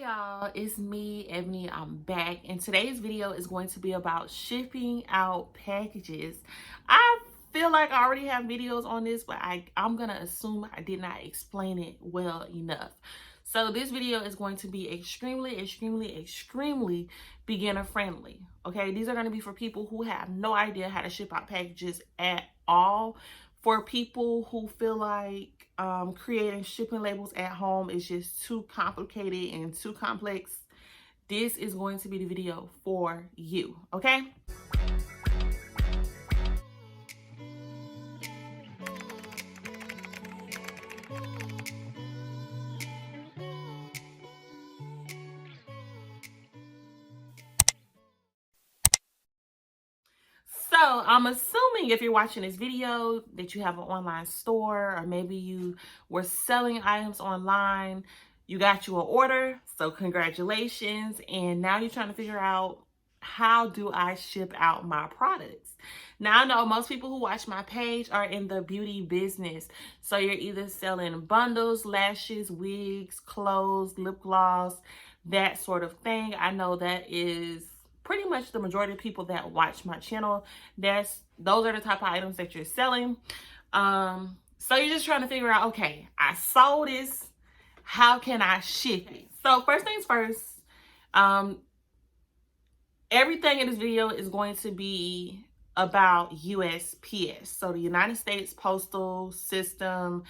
y'all, it's me, Ebony. I'm back, and today's video is going to be about shipping out packages. I feel like I already have videos on this, but I'm gonna assume I did not explain it well enough. So this video is going to be extremely beginner friendly. Okay, these are going to be for people who have no idea how to ship out packages at all. For people who feel like creating shipping labels at home is just too complicated and too complex, this is going to be the video for you. Okay. So I'm assuming if you're watching this video that you have an online store, or maybe you were selling items online, you got you an order, so congratulations. And now you're trying to figure out, how do I ship out my products? Now I know most people who watch my page are in the beauty business. So you're either selling bundles, lashes, wigs, clothes, lip gloss, that sort of thing. I know that is pretty much the majority of people that watch my channel. Those are the type of items that you're selling. So you're just trying to figure out, okay, I sold this, how can I ship it? So first things first, everything in this video is going to be about USPS, so the United States Postal System.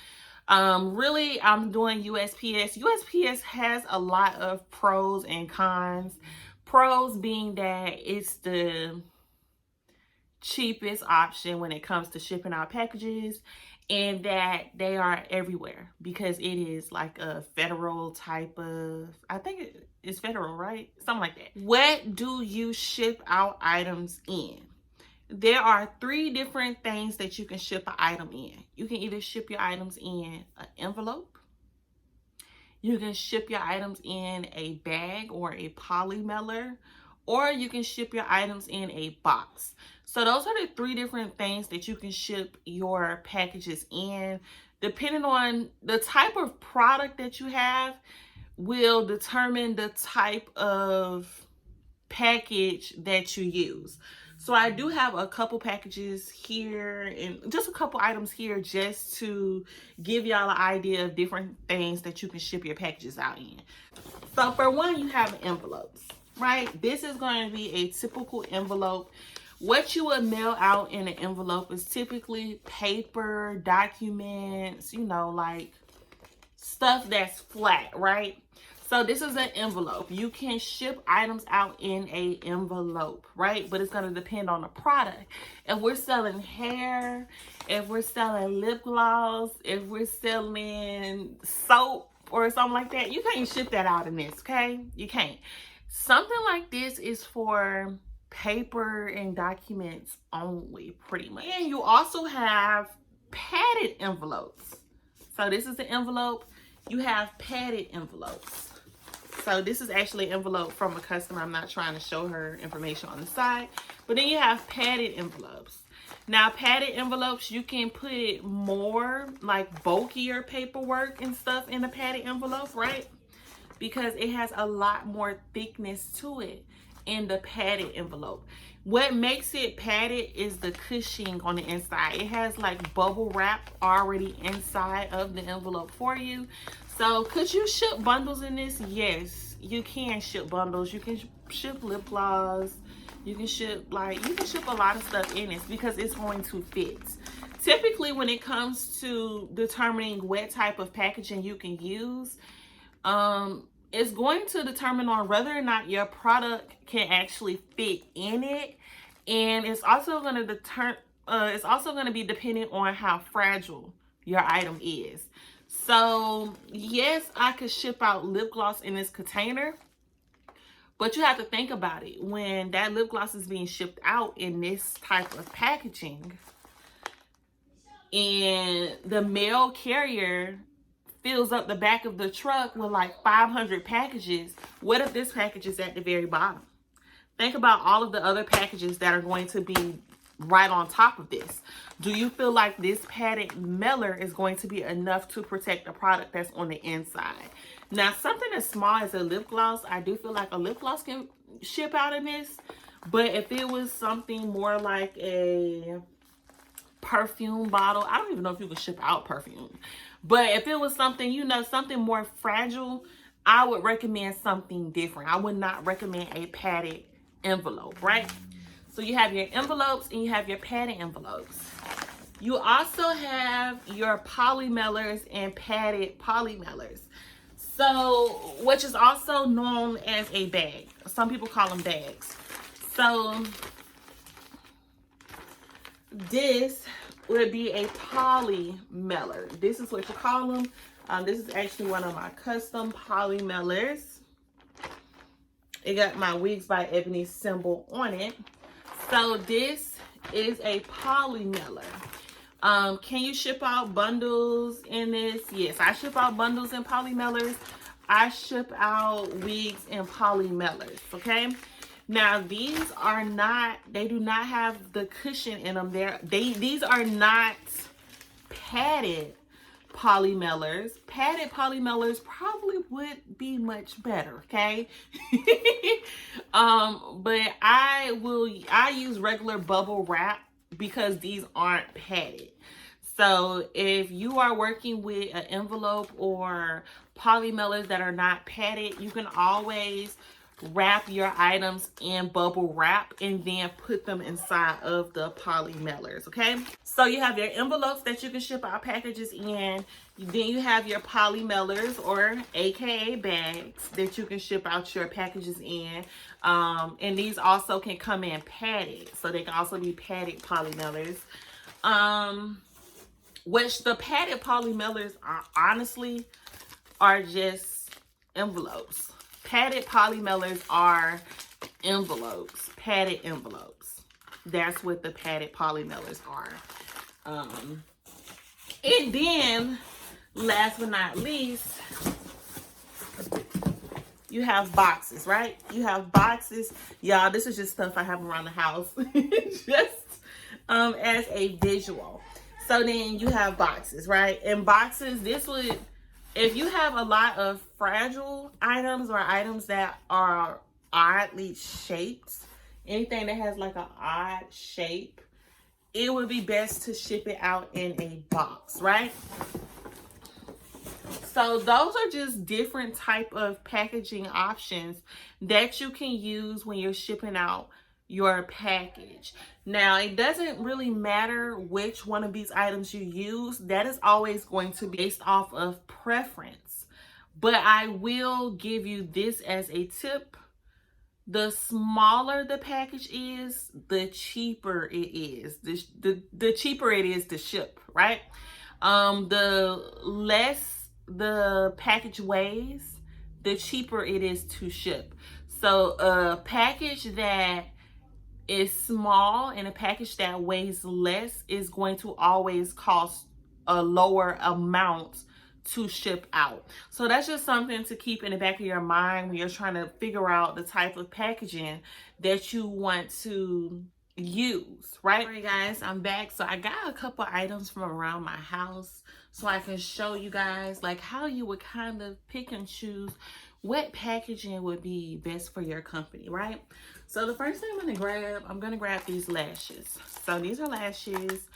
Really, I'm doing USPS. USPS has a lot of pros and cons. Pros being that it's the cheapest option when it comes to shipping out packages, and that they are everywhere because it is like a federal type of, I think it's federal, right? Something like that. What do you ship out items in? There are 3 different things that you can ship an item in. You can either ship your items in an envelope, you can ship your items in a bag or a poly mailer, or you can ship your items in a box. So those are the 3 different things that you can ship your packages in. Depending on the type of product that you have will determine the type of package that you use. So I do have a couple packages here and just a couple items here just to give y'all an idea of different things that you can ship your packages out in. So for one, you have envelopes, right? This is going to be a typical envelope. What you would mail out in an envelope is typically paper, documents, like stuff that's flat, right? So this is an envelope. You can ship items out in a envelope, right? But it's going to depend on the product. If we're selling hair, if we're selling lip gloss, if we're selling soap or something like that, you can't ship that out in this, okay? You can't. Something like this is for paper and documents only, pretty much. And you also have padded envelopes. So this is the envelope. You have padded envelopes. So this is actually an envelope from a customer. I'm not trying to show her information on the side. But then you have padded envelopes. Now, padded envelopes, you can put more like bulkier paperwork and stuff in a padded envelope, right? Because it has a lot more thickness to it in the padded envelope. What makes it padded is the cushioning on the inside. It has like bubble wrap already inside of the envelope for you. So could you ship bundles in this? Yes, you can ship bundles. You can ship lip gloss. You can ship a lot of stuff in this because it's going to fit. Typically, when it comes to determining what type of packaging you can use, it's going to determine on whether or not your product can actually fit in it, and it's also going to be dependent on how fragile your item is. So yes, I could ship out lip gloss in this container, but you have to think about it. When that lip gloss is being shipped out in this type of packaging, and the mail carrier fills up the back of the truck with like 500 packages, what if this package is at the very bottom? Think about all of the other packages that are going to be right on top of this. Do you feel like this padded mailer is going to be enough to protect the product that's on the inside? Now, something as small as a lip gloss, I do feel like a lip gloss can ship out in this. But if it was something more like a perfume bottle, I don't even know if you could ship out perfume. But if it was something, you know, something more fragile, I would recommend something different. I would not recommend a padded envelope, right? So you have your envelopes and you have your padded envelopes. You also have your polymailers and padded polymailers. So, which is also known as a bag. Some people call them bags. So, this would be a poly mailer. This is what you call them. This is actually one of my custom poly mailers. It got my Wigs by Ebony symbol on it. So this is a poly mailer. Can you ship out bundles in this? Yes, I ship out bundles in poly mailers. I ship out wigs in poly mailers, okay? Now, these are not, they do not have the cushion in them. These are not padded poly mailers. Padded poly mailers probably would be much better, okay? But I use regular bubble wrap because these aren't padded. So if you are working with an envelope or poly mailers that are not padded, you can always wrap your items in bubble wrap and then put them inside of the poly mailers, okay? So you have your envelopes that you can ship out packages in. Then you have your poly mailers, or aka bags, that you can ship out your packages in. And these also can come in padded, so they can also be padded poly mailers. Which the padded poly mailers are honestly are just envelopes. Padded poly mailers are envelopes, padded envelopes. That's what the padded poly mailers are. And then, last but not least, you have boxes, right? You have boxes. Y'all, this is just stuff I have around the house. Just as a visual. So then you have boxes, right? And boxes, this would, if you have a lot of fragile items or items that are oddly shaped, anything that has like an odd shape, it would be best to ship it out in a box, right? So those are just different type of packaging options that you can use when you're shipping out your package. Now, it doesn't really matter which one of these items you use. That is always going to be based off of preference. But I will give you this as a tip. The smaller the package is, the cheaper it is. The cheaper it is to ship, right? The less the package weighs, the cheaper it is to ship. So a package that is small and a package that weighs less is going to always cost a lower amount to ship out. So that's just something to keep in the back of your mind when you're trying to figure out the type of packaging that you want to use, right? All right, guys, I'm back. So I got a couple items from around my house so I can show you guys like how you would kind of pick and choose what packaging would be best for your company, right? So the first thing I'm gonna grab these lashes. So these are lashes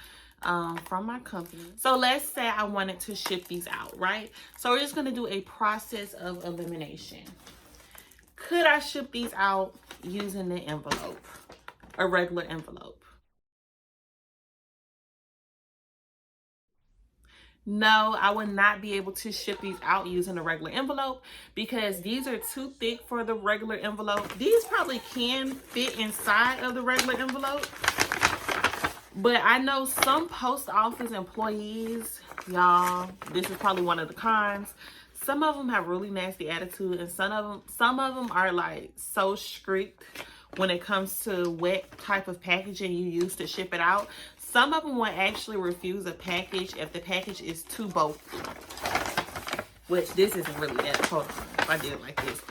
from my company. So let's say I wanted to ship these out, right? So we're just gonna do a process of elimination. Could I ship these out using the envelope, a regular envelope? No, I would not be able to ship these out using a regular envelope because these are too thick for the regular envelope. These probably can fit inside of the regular envelope. But I know some post office employees, y'all, this is probably one of the cons. Some of them have really nasty attitude, and some of them are like so strict when it comes to what type of packaging you use to ship it out. Some of them will actually refuse a package if the package is too bulky. Which this isn't really that. Hold on, if I did it like this.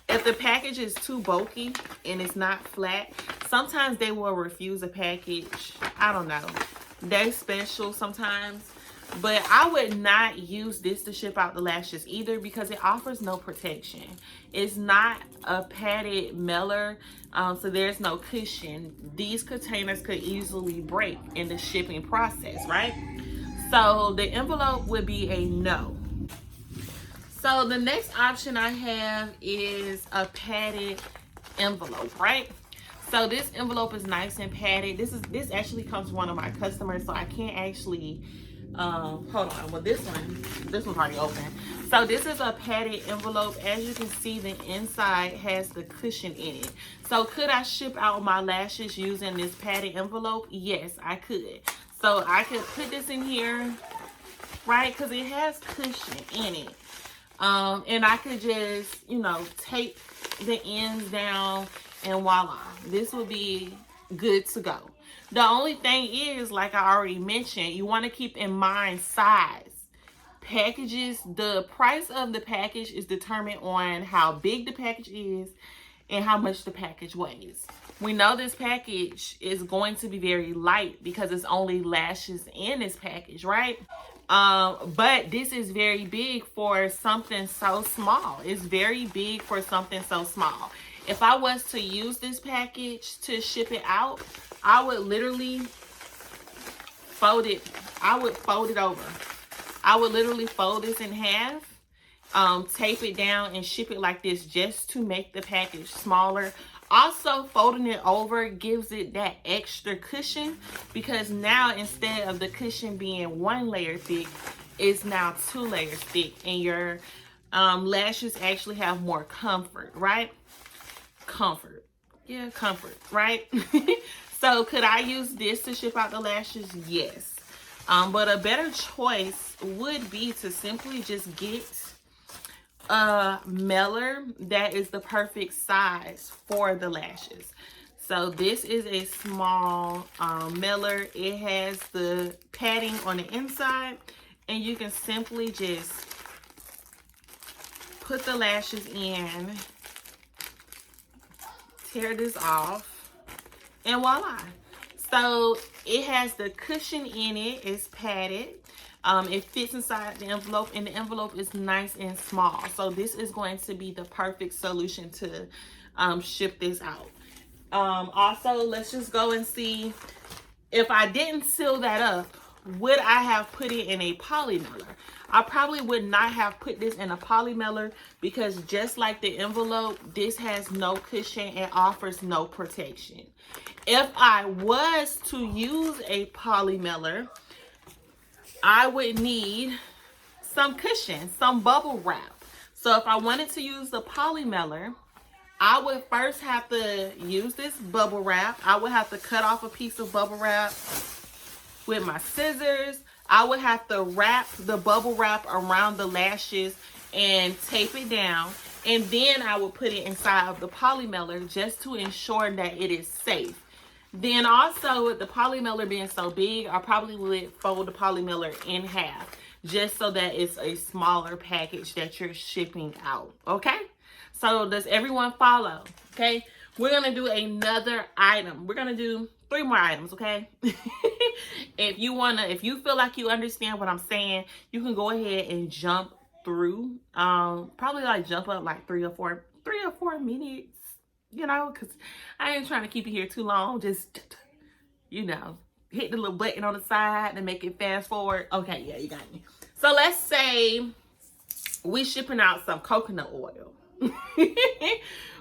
If the package is too bulky and it's not flat, sometimes they will refuse a package. I don't know. They're special sometimes. But I would not use this to ship out the lashes either because it offers no protection. It's not a padded mailer, so there's no cushion. These containers could easily break in the shipping process, right? So the envelope would be a no. So the next option I have is a padded envelope, right? So this envelope is nice and padded. This actually comes from one of my customers, so I can't actually hold on. Well, this one's already open. So this is a padded envelope. As you can see, the inside has the cushion in it. So could I ship out my lashes using this padded envelope? Yes, I could. So I could put this in here, right? Because it has cushion in it. And I could just, you know, tape the ends down and voila, this will be good to go. The only thing is, like I already mentioned, you want to keep in mind size. Packages, the price of the package is determined on how big the package is and how much the package weighs. We know this package is going to be very light because it's only lashes in this package, right? But this is very big for something so small. It's very big for something so small. If I was to use this package to ship it out, I would literally fold it. I would fold it over. I would literally fold this in half, tape it down and ship it like this just to make the package smaller. Also, folding it over gives it that extra cushion because now instead of the cushion being 1 layer thick, it's now 2 layers thick and your lashes actually have more comfort, right? Comfort. Yeah, comfort, right? So could I use this to ship out the lashes? Yes. But a better choice would be to simply just get a mailer that is the perfect size for the lashes. So this is a small mailer. It has the padding on the inside and you can simply just put the lashes in, tear this off, and voila. So it has the cushion in it. It's padded. It fits inside the envelope, and the envelope is nice and small. So this is going to be the perfect solution to ship this out. Also, let's just go and see if I didn't seal that up, would I have put it in a poly mailer? I probably would not have put this in a poly mailer because just like the envelope, this has no cushion and offers no protection. If I was to use a poly mailer, I would need some cushion, some bubble wrap. So if I wanted to use the poly mailer, I would first have to use this bubble wrap. I would have to cut off a piece of bubble wrap with my scissors. I would have to wrap the bubble wrap around the lashes and tape it down. And then I would put it inside of the poly mailer just to ensure that it is safe. Then also with the poly mailer being so big, I probably would fold the poly mailer in half just so that it's a smaller package that you're shipping out. Okay? So does everyone follow? Okay? We're going to do another item. We're going to do 3 more items, okay? If you feel like you understand what I'm saying, you can go ahead and jump through. Probably like jump up like 3 or 4 minutes, you know, because I ain't trying to keep you here too long. Just, you know, hit the little button on the side and make it fast forward. Okay, yeah, you got me. So let's say we shipping out some coconut oil.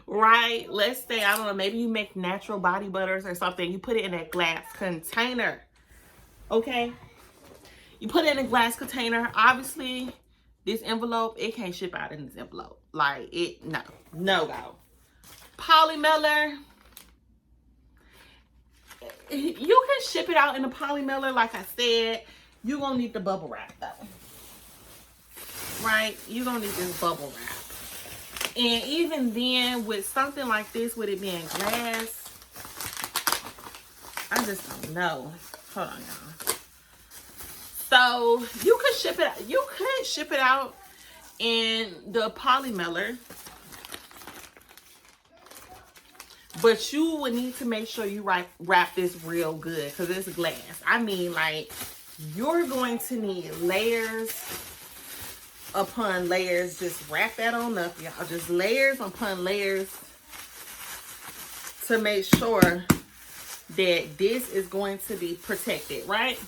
Right? Let's say, I don't know, maybe you make natural body butters or something. You put it in a glass container. Okay? You put it in a glass container. Obviously, this envelope, it can't ship out in this envelope. Like, no go. Poly mailer, you can ship it out in a poly mailer. Like I said, you're going to need the bubble wrap though. Right? You're going to need this bubble wrap. And even then, with something like this, with it being glass, I just don't know. Hold on, y'all. So you could ship it. You could ship it out in the poly mailer, but you would need to make sure you wrap this real good because it's glass. I mean, like, you're going to need layers upon layers. Just wrap that on up, y'all. Just layers upon layers to make sure that this is going to be protected, right?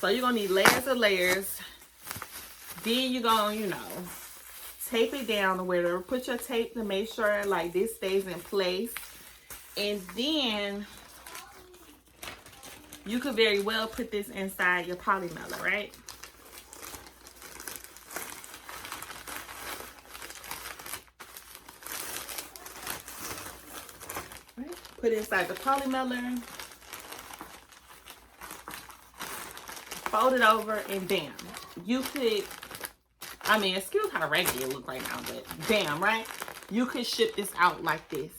So you're gonna need layers of layers. Then you're gonna, you know, tape it down or whatever. Put your tape to make sure like this stays in place. And then you could very well put this inside your polymer, right? Put it inside the polymer. Fold it over and bam. You could, I mean, excuse how raggedy it looks right now, but bam, right? You could ship this out like this.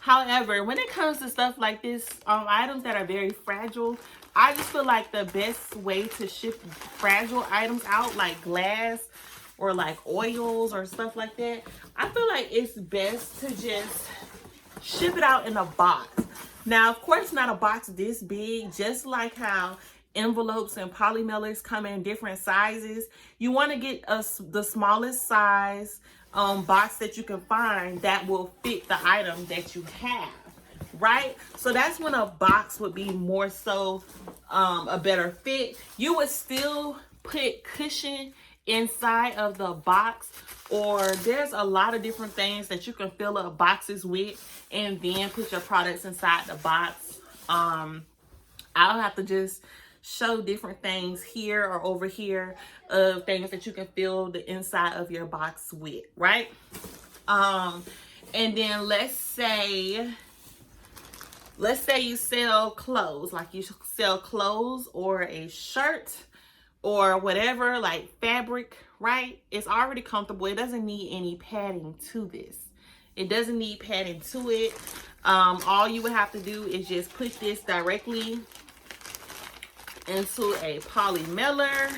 However, when it comes to stuff like this, items that are very fragile, I just feel like the best way to ship fragile items out, like glass or like oils or stuff like that, I feel like it's best to just ship it out in a box. Now, of course, not a box this big, just like how envelopes and polymailers come in different sizes. You want to get the smallest size box that you can find that will fit the item that you have, right? So that's when a box would be more so a better fit. You would still put cushion inside of the box, or there's a lot of different things that you can fill up boxes with and then put your products inside the box. I'll have to just show different things here or over here of things that you can fill the inside of your box with, right? And then let's say you sell clothes, like you sell clothes or a shirt or whatever, like fabric, right? It's already comfortable. It doesn't need any padding to this. It doesn't need padding to it. All you would have to do is just put this directly into a poly mailer.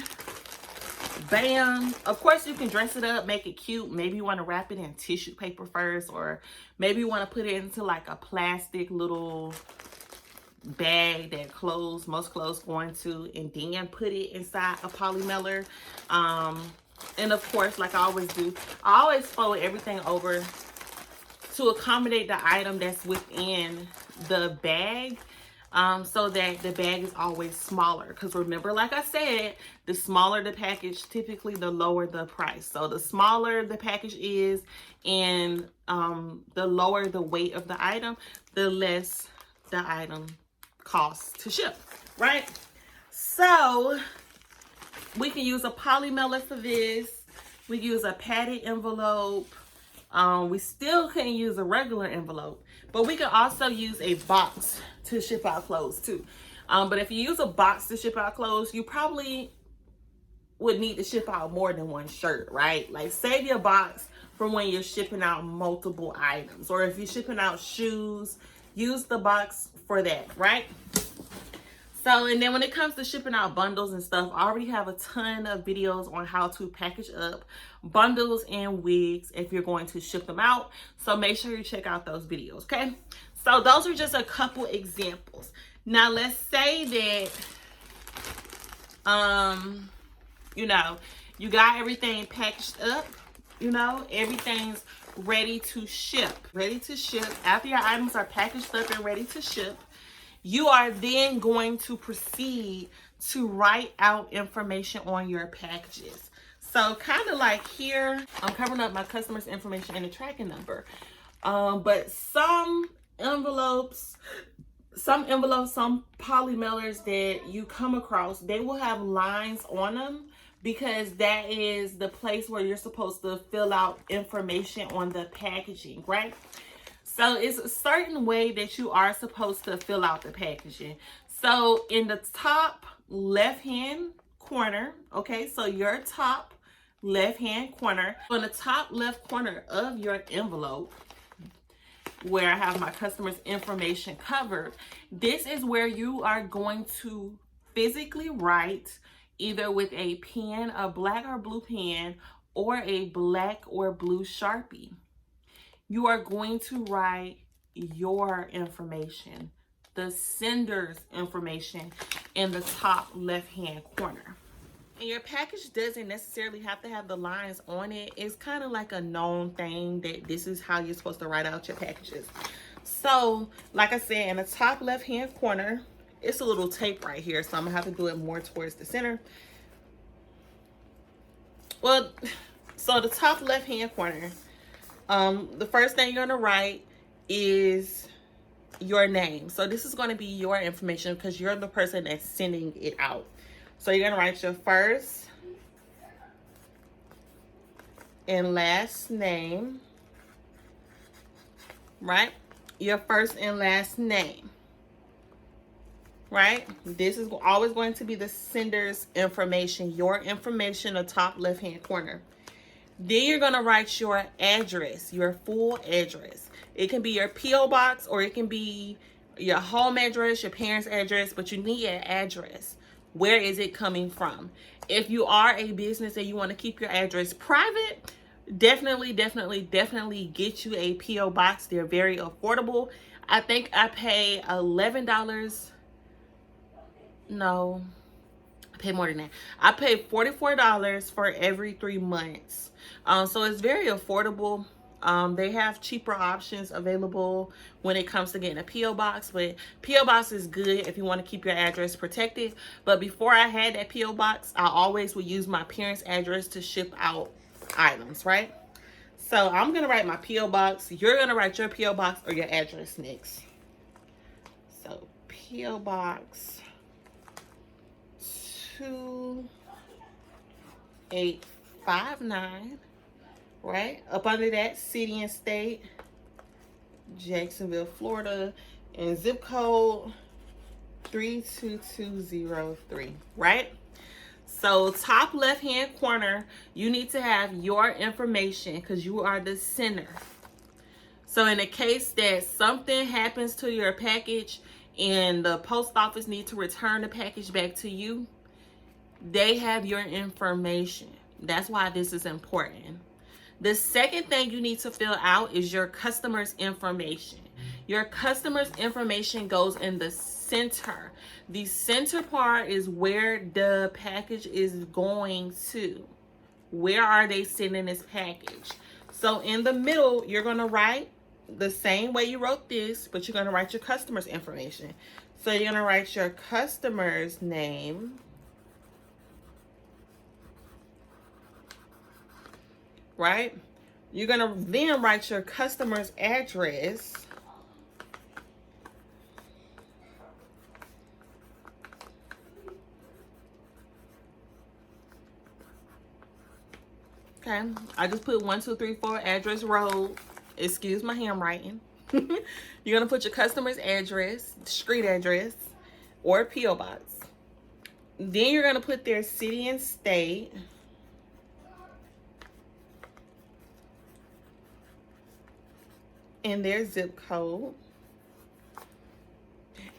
Bam. Of course, you can dress it up, make it cute. Maybe you want to wrap it in tissue paper first, or maybe you want to put it into like a plastic little bag that most clothes go into, and then put it inside a poly mailer. And of course, like I always do, I always fold everything over to accommodate the item that's within the bag, so that the bag is always smaller. Because remember, like I said, the smaller the package, typically the lower the price. So the smaller the package is and the lower the weight of the item, the less the item costs to ship, right? So we can use a poly mailer for this. We use a padded envelope. We still can use a regular envelope, but we can also use a box to ship out clothes too. But if you use a box to ship out clothes, you probably would need to ship out more than one shirt, right? Like save your box for when you're shipping out multiple items, or if you're shipping out shoes, use the box for that, right? So, and then when it comes to shipping out bundles and stuff, I already have a ton of videos on how to package up bundles and wigs if you're going to ship them out. So make sure you check out those videos, okay? So those are just a couple examples. Now let's say that, you know, you got everything packaged up, you know, everything's ready to ship, After your items are packaged up and ready to ship, you are then going to proceed to write out information on your packages. So kind of like here, I'm covering up my customer's information and a tracking number. But some envelopes, some poly mailers that you come across, they will have lines on them because that is the place where you're supposed to fill out information on the packaging, right? So it's a certain way that you are supposed to fill out the packaging. So in the top left-hand corner, okay, so your top left-hand corner, on the top left corner of your envelope, where I have my customer's information covered, this is where you are going to physically write, either with a pen, a black or blue pen, or a black or blue Sharpie. You are going to write your information, the sender's information, in the top left-hand corner. And your package doesn't necessarily have to have the lines on it. It's kind of like a known thing that this is how you're supposed to write out your packages. So, like I said, in the top left-hand corner, it's a little tape right here, so I'm gonna have to do it more towards the center. Well, so the top left-hand corner, the first thing you're gonna write is your name. So this is gonna be your information because you're the person that's sending it out. So you're gonna write your first and last name, right? Your first and last name, right? This is always going to be the sender's information, your information, the top left-hand corner. Then you're gonna write your address, your full address. It can be your P.O. box or it can be your home address, your parents' address, but you need an address. Where is it coming from? If you are a business and you want to keep your address private, definitely get you a P.O. box. They're very affordable. I think I pay $11. No, I pay more than that. I pay $44 for every 3 months. So it's very affordable. They have cheaper options available when it comes to getting a P.O. box, but P.O. box is good if you want to keep your address protected. But before I had that P.O. box, I always would use my parents' address to ship out items, right? So I'm going to write my P.O. box. You're going to write your P.O. box or your address next. So P.O. box 2859. Right up under that, city and state, Jacksonville, Florida, and zip code 32203. Right? So top left hand corner, you need to have your information because you are the sender. So in the case that something happens to your package and the post office needs to return the package back to you, they have your information. That's why this is important. The second thing you need to fill out is your customer's information. Your customer's information goes in the center. The center part is where the package is going to. Where are they sending this package? So in the middle, you're going to write the same way you wrote this, but you're going to write your customer's information. So you're going to write your customer's name, right? You're going to then write your customer's address. Okay, I just put 1234 address road. Excuse my handwriting. You're going to put your customer's address, street address, or P.O. box. Then you're going to put their city and state. And their zip code.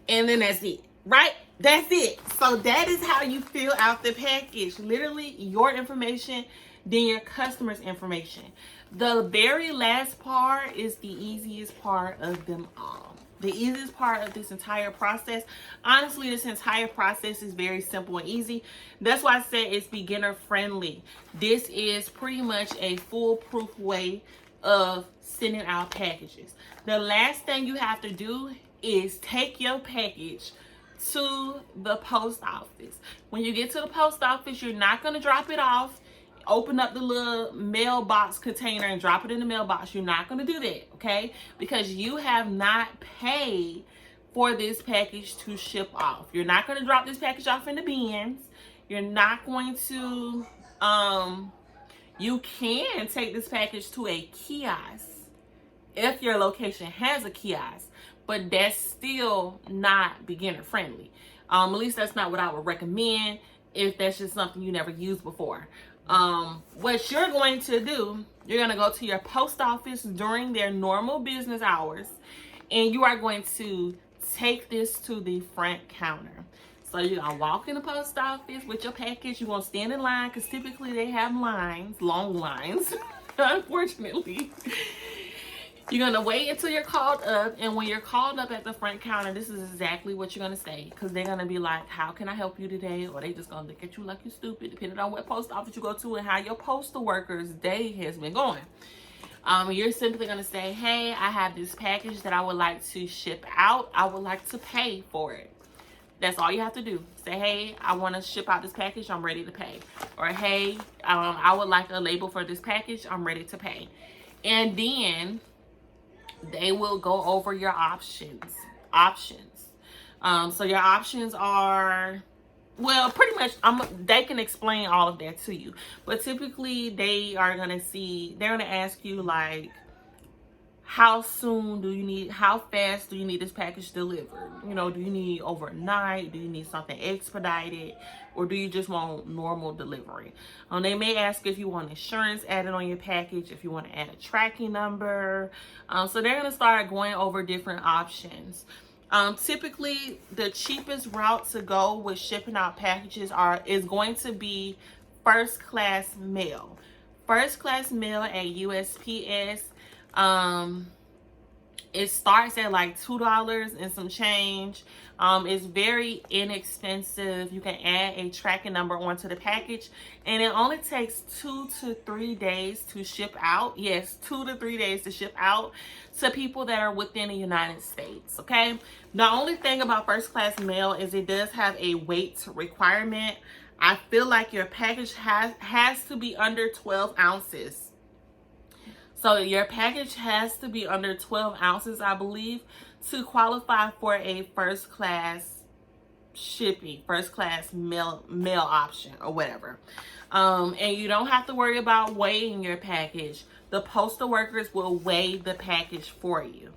And then that's it, right? That's it. So that is how you fill out the package. Literally your information, then your customer's information. The very last part is the easiest part of them all. The easiest part of this entire process. Honestly, this entire process is very simple and easy. That's why I said it's beginner friendly. This is pretty much a foolproof way of sending out packages. The last thing you have to do is take your package to the post office. When you get to the post office, you're not going to drop it off, open up the little mailbox container and drop it in the mailbox. You're not going to do that, okay? Because you have not paid for this package to ship off. You're not going to drop this package off in the bins. You're not going to you can take this package to a kiosk if your location has a kiosk, but that's still not beginner friendly. At least that's not what I would recommend if that's just something you never used before. What you're going to do, you're going to go to your post office during their normal business hours, and you are going to take this to the front counter. So you're going to walk in the post office with your package. You're going to stand in line because typically they have lines, long lines, unfortunately. You're gonna wait until you're called up, and when you're called up at the front counter, this is exactly what you're gonna say, because they're gonna be like, how can I help you today? Or they just gonna look at you like you're stupid, depending on what post office you go to and how your postal worker's day has been going. You're simply gonna say, hey, I have this package that I would like to ship out. I would like to pay for it. That's all you have to do. Say, hey, I want to ship out this package. I'm ready to pay. Or, hey, I would like a label for this package. I'm ready to pay. And then they will go over your options. So your options are, well, pretty much they can explain all of that to you. But typically they're going to ask you, like, how soon do you need, how fast do you need this package delivered? You know, do you need overnight? Do you need something expedited? Or do you just want normal delivery? They may ask if you want insurance added on your package, if you want to add a tracking number. So they're going to start going over different options. Typically, the cheapest route to go with shipping out packages is going to be first class mail. First class mail at USPS. It starts at like $2 and some change. It's very inexpensive. You can add a tracking number onto the package, and it only takes 2 to 3 days to ship out. Yes, 2 to 3 days to ship out to people that are within the United States. Okay. The only thing about first class mail is it does have a weight requirement. I feel like your package has to be under 12 ounces. So your package has to be under 12 ounces, I believe, to qualify for a first class shipping, first class mail option or whatever. And you don't have to worry about weighing your package. The postal workers will weigh the package for you.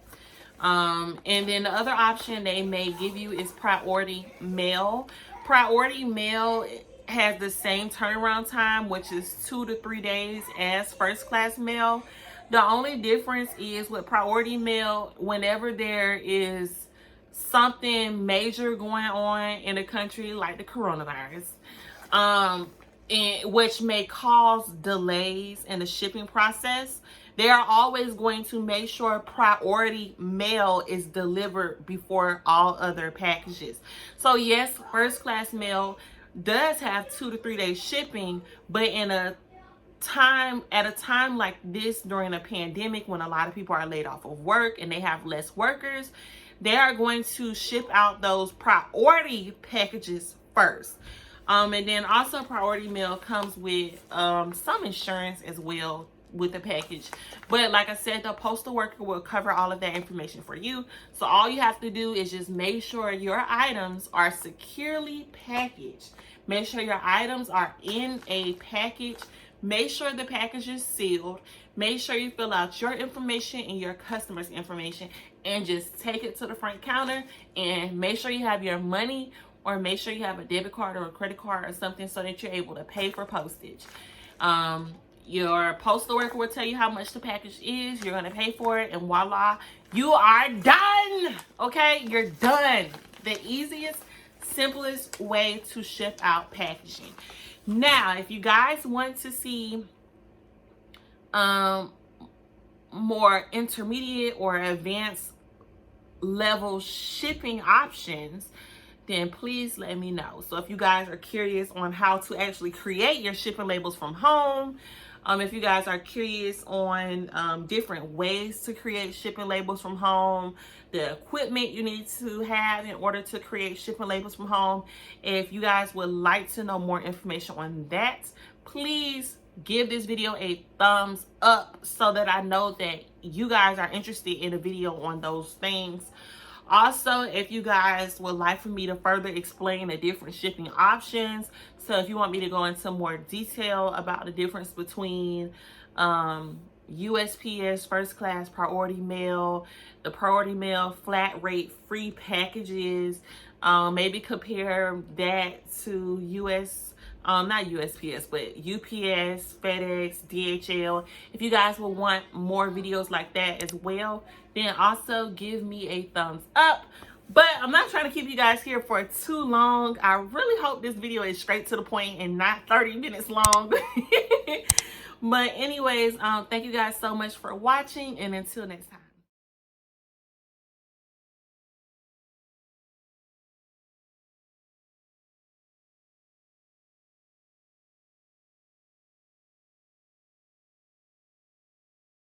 And then the other option they may give you is priority mail. Priority mail has the same turnaround time, which is 2 to 3 days as first class mail. The only difference is with priority mail, whenever there is something major going on in the country, like the coronavirus, which may cause delays in the shipping process, they are always going to make sure priority mail is delivered before all other packages. So yes, first class mail does have 2 to 3 days shipping, but at a time like this during a pandemic, when a lot of people are laid off of work and they have less workers, they are going to ship out those priority packages first. And then also priority mail comes with some insurance as well with the package. But like I said, the postal worker will cover all of that information for you. So all you have to do is just make sure your items are securely packaged. Make sure your items are in a package. Make sure the package is sealed. Make sure you fill out your information and your customer's information, and just take it to the front counter, and make sure you have your money, or make sure you have a debit card or a credit card or something so that you're able to pay for postage. Your postal worker will tell you how much the package is. You're going to pay for it, and voila, you are done. Okay, you're done. The easiest, simplest way to ship out packaging. Now, if you guys want to see more intermediate or advanced level shipping options, then please let me know. So if you guys are curious on how to actually create your shipping labels from home, if you guys are curious on different ways to create shipping labels from home, the equipment you need to have in order to create shipping labels from home, if you guys would like to know more information on that, please give this video a thumbs up so that I know that you guys are interested in a video on those things. Also, if you guys would like for me to further explain the different shipping options, so if you want me to go into more detail about the difference between USPS first class priority mail, the priority mail flat rate free packages, maybe compare that to not USPS, but UPS, FedEx, DHL. If you guys will want more videos like that as well, then also give me a thumbs up. But I'm not trying to keep you guys here for too long. I really hope this video is straight to the point and not 30 minutes long. But anyways, thank you guys so much for watching, and until next time.